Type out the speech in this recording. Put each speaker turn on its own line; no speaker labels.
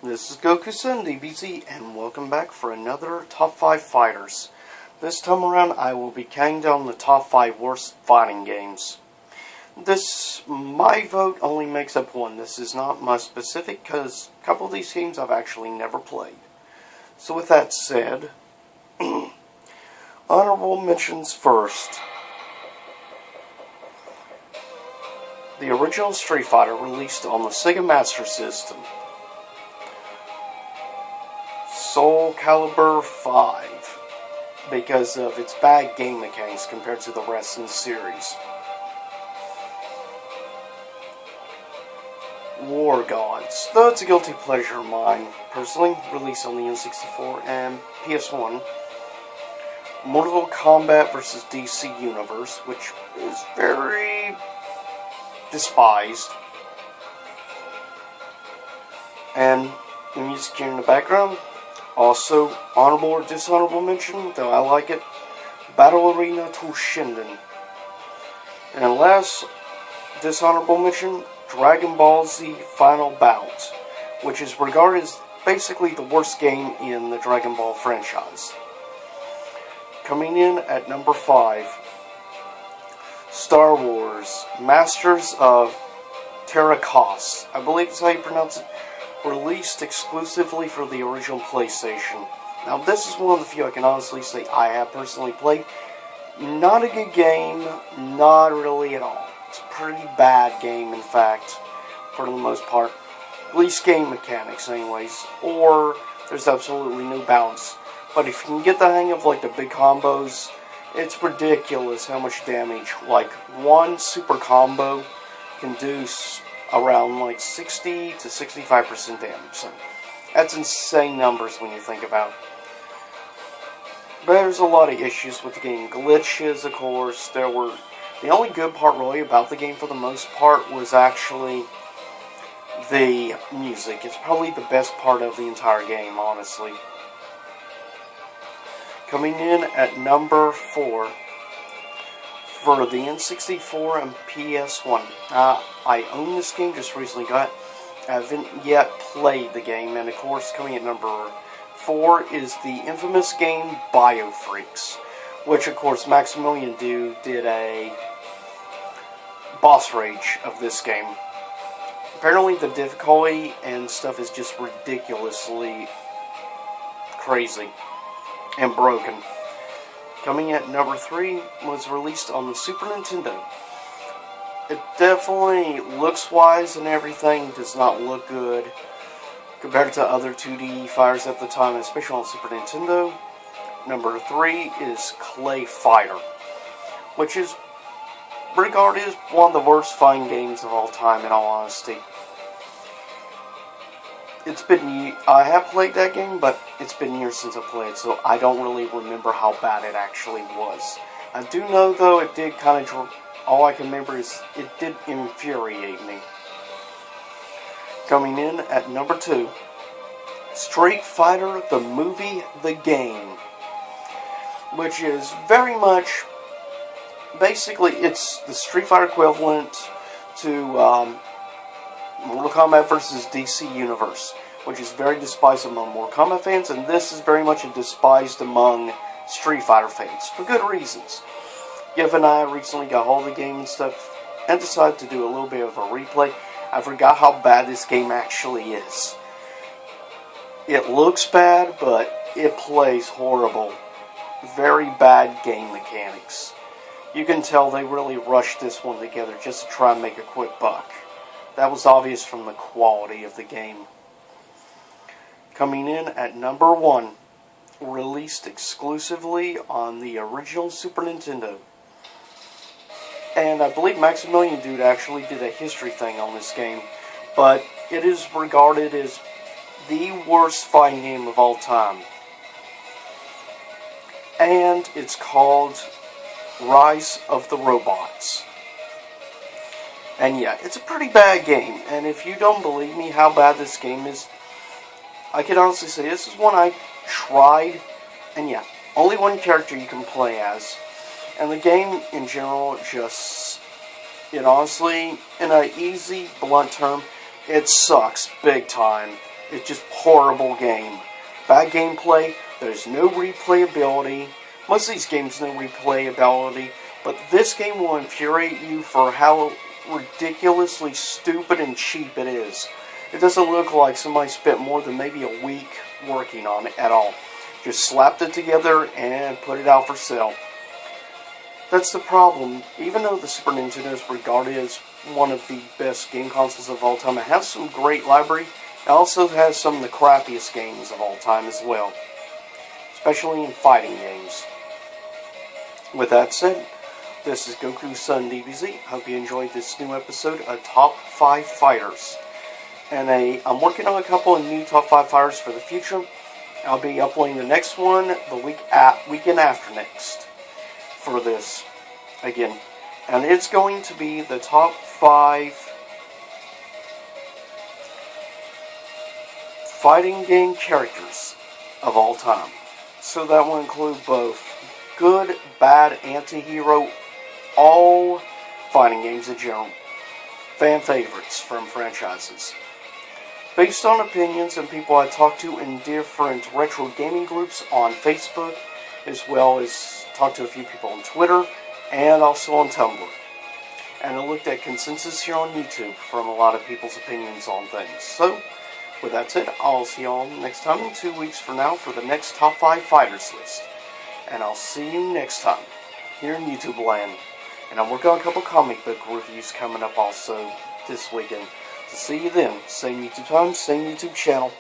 This is Goku-san, DBZ, and welcome back for another Top 5 Fighters. This time around, I will be counting down the top 5 worst fighting games. My vote only makes up one. This is not my specific, because a couple of these games I've actually never played. So with that said, honorable mentions first. The original Street Fighter released on the Sega Master System. Soul Calibur 5, because of its bad game mechanics compared to the rest in the series. War Gods, though it's a guilty pleasure of mine, personally, released on the N64 and PS1. Mortal Kombat vs. DC Universe, which is very despised. And the music here in the background, also honorable or dishonorable mention, though I like it, Battle Arena Toshinden. And last dishonorable mention, Dragon Ball Z Final Bout, which is regarded as basically the worst game in the Dragon Ball franchise. Coming in at number 5, Star Wars Masters of Terracos, I believe is how you pronounce it, released exclusively for the original PlayStation. Now this is one of the few I can honestly say I have personally played. Not a good game, not really at all. It's a pretty bad game, in fact, for the most part. At least game mechanics anyways, or there's absolutely no balance. But if you can get the hang of like the big combos, it's ridiculous how much damage like one super combo can do around like 60 to 65% damage. So that's insane numbers when you think about it. But there's a lot of issues with the game. Glitches, of course. The only good part really about the game for the most part was actually the music. It's probably the best part of the entire game, honestly. Coming in at number 4 for the N64 and PS1. I own this game, just recently got it. I haven't yet played the game, and of course coming at number 4 is the infamous game BioFreaks, which of course Maximilian did a boss rage of this game. Apparently the difficulty and stuff is just ridiculously crazy and broken. Coming at number 3 was released on the Super Nintendo. It definitely, looks-wise and everything, does not look good compared to other 2D fighters at the time, especially on Super Nintendo. Number 3 is Clay Fighter, which is regarded as one of the worst fighting games of all time, in all honesty. I have played that game, but it's been years since I played, so I don't really remember how bad it actually was. I do know, though, it did kind of, all I can remember is it did infuriate me. Coming in at number 2, Street Fighter, the movie, the game, which is very much, basically, it's the Street Fighter equivalent to Mortal Kombat vs. DC Universe, which is very despised among Mortal Kombat fans, and this is very much despised among Street Fighter fans, for good reasons. Giv and I recently got hold of the game and stuff, and decided to do a little bit of a replay. I forgot how bad this game actually is. It looks bad, but it plays horrible. Very bad game mechanics. You can tell they really rushed this one together just to try and make a quick buck. That was obvious from the quality of the game. Coming in at number 1, released exclusively on the original Super Nintendo. And I believe Maximilian Dude actually did a history thing on this game, but it is regarded as the worst fighting game of all time. And it's called Rise of the Robots. And yeah, it's a pretty bad game, and if you don't believe me how bad this game is, I can honestly say this is one I tried, and yeah, only one character you can play as. And the game in general it honestly, in an easy, blunt term, it sucks big time. It's just horrible game. Bad gameplay, there's no replayability. Most of these games no replayability, but this game will infuriate you for how ridiculously stupid and cheap it is. It doesn't look like somebody spent more than maybe a week working on it at all. Just slapped it together and put it out for sale. That's the problem. Even though the Super Nintendo is regarded as one of the best game consoles of all time, it has some great library. It also has some of the crappiest games of all time as well, especially in fighting games. With that said, this is Goku's Son DBZ. Hope you enjoyed this new episode of Top 5 Fighters. And I'm working on a couple of new Top 5 Fighters for the future. I'll be uploading the next one the weekend after next for this again. And it's going to be the top 5 fighting game characters of all time. So that will include both good, bad, anti-hero, all fighting games in general. Fan favorites from franchises. Based on opinions and people I talked to in different retro gaming groups on Facebook, as well as talked to a few people on Twitter, and also on Tumblr. And I looked at consensus here on YouTube from a lot of people's opinions on things. So, with that said, I'll see y'all next time in 2 weeks from now for the next Top 5 Fighters list. And I'll see you next time, here in YouTube land. And I'm working on a couple comic book reviews coming up also this weekend. So see you then. Same YouTube time, same YouTube channel.